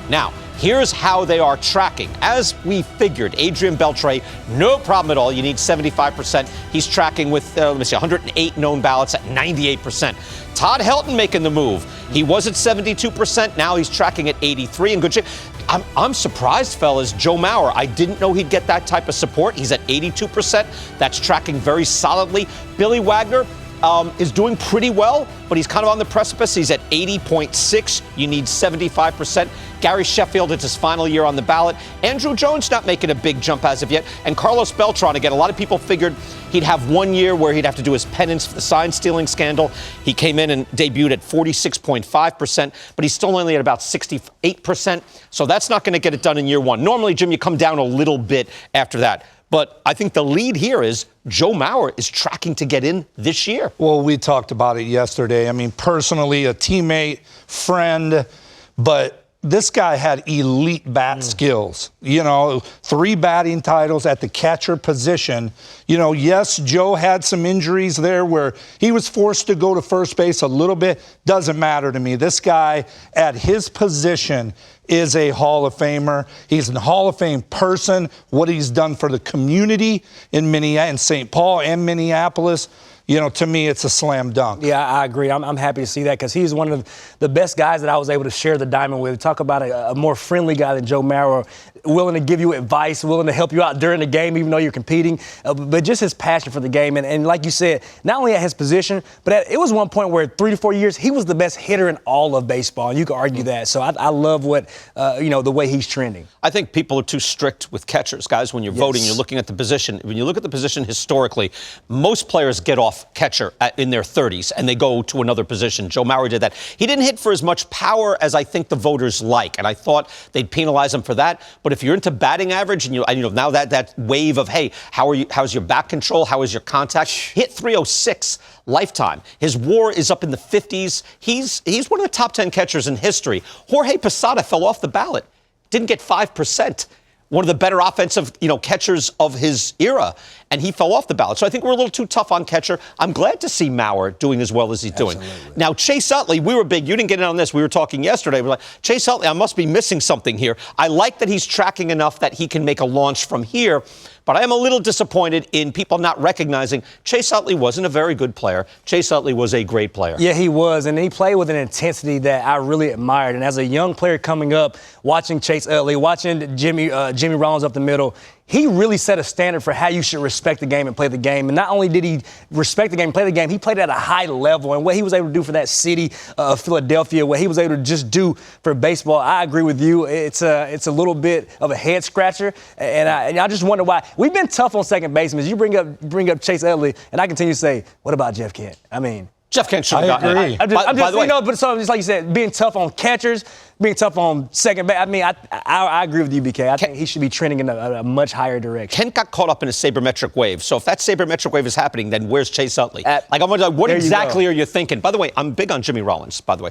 Now, here's how they are tracking. As we figured, Adrian Beltre, no problem at all. You need 75%. He's tracking with, 108 known ballots at 98%. Todd Helton making the move. He was at 72%. Now he's tracking at 83 in good shape. I'm surprised, fellas. Joe Mauer, I didn't know he'd get that type of support. He's at 82%. That's tracking very solidly. Billy Wagner is doing pretty well, but he's kind of on the precipice. He's at 80.6. You need 75%. Gary Sheffield, it's his final year on the ballot. Andrew Jones not making a big jump as of yet. And Carlos Beltran, again, a lot of people figured he'd have 1 year where he'd have to do his penance for the sign-stealing scandal. He came in and debuted at 46.5%, but he's still only at about 68%. So that's not going to get it done in year one. Normally, Jim, you come down a little bit after that. But I think the lead here is Joe Mauer is tracking to get in this year. Well, we talked about it yesterday. I mean, personally, a teammate, friend, but this guy had elite bat skills. 3 batting titles at the catcher position. Yes, Joe had some injuries there where he was forced to go to first base a little bit. Doesn't matter to me. This guy at his position is a Hall of Famer. He's a Hall of Fame person. What he's done for the community in St. Paul and Minneapolis, to me, it's a slam dunk. Yeah, I agree. I'm happy to see that because he's one of the best guys that I was able to share the diamond with. Talk about a more friendly guy than Joe Mauer, willing to give you advice, willing to help you out during the game, even though you're competing. But just his passion for the game. And like you said, not only at his position, but it was one point where 3 to 4 years, he was the best hitter in all of baseball. And you could argue that. So I love the way he's trending. I think people are too strict with catchers, guys. When you're voting, you're looking at the position. When you look at the position historically, most players get off catcher in their 30s and they go to another position. Joe Mauer did that. He didn't hit for as much power as I think the voters like, and I thought they'd penalize him for that. But if you're into batting average and now that wave of, hey, how's your back control, how is your contact, hit 306 lifetime. His WAR is up in the 50s. He's one of the top 10 catchers in history. Jorge Posada fell off the ballot, didn't get 5%. One of the better offensive, catchers of his era, and he fell off the ballot. So I think we're a little too tough on catcher. I'm glad to see Mauer doing as well as he's doing. Now, Chase Utley, we were big. You didn't get in on this. We were talking yesterday. We're like, Chase Utley, I must be missing something here. I like that he's tracking enough that he can make a launch from here. But I am a little disappointed in people not recognizing Chase Utley wasn't a very good player. Chase Utley was a great player. Yeah, he was, and he played with an intensity that I really admired. And as a young player coming up, watching Chase Utley, watching Jimmy Rollins up the middle, he really set a standard for how you should respect the game and play the game. And not only did he respect the game and play the game, he played at a high level. And what he was able to do for that city of Philadelphia, what he was able to just do for baseball, I agree with you. It's a little bit of a head scratcher. And I just wonder why. We've been tough on second basemen. You bring up Chase Utley, and I continue to say, what about Jeff Kent? I mean, Jeff Kent should have gotten it. By the way, but so just like you said, being tough on catchers, being tough on second base. I mean, I agree with you, BK. I think he should be trending in a much higher direction. Kent got caught up in a sabermetric wave. So if that sabermetric wave is happening, then where's Chase Utley? I'm wondering, what exactly are you thinking? By the way, I'm big on Jimmy Rollins, by the way.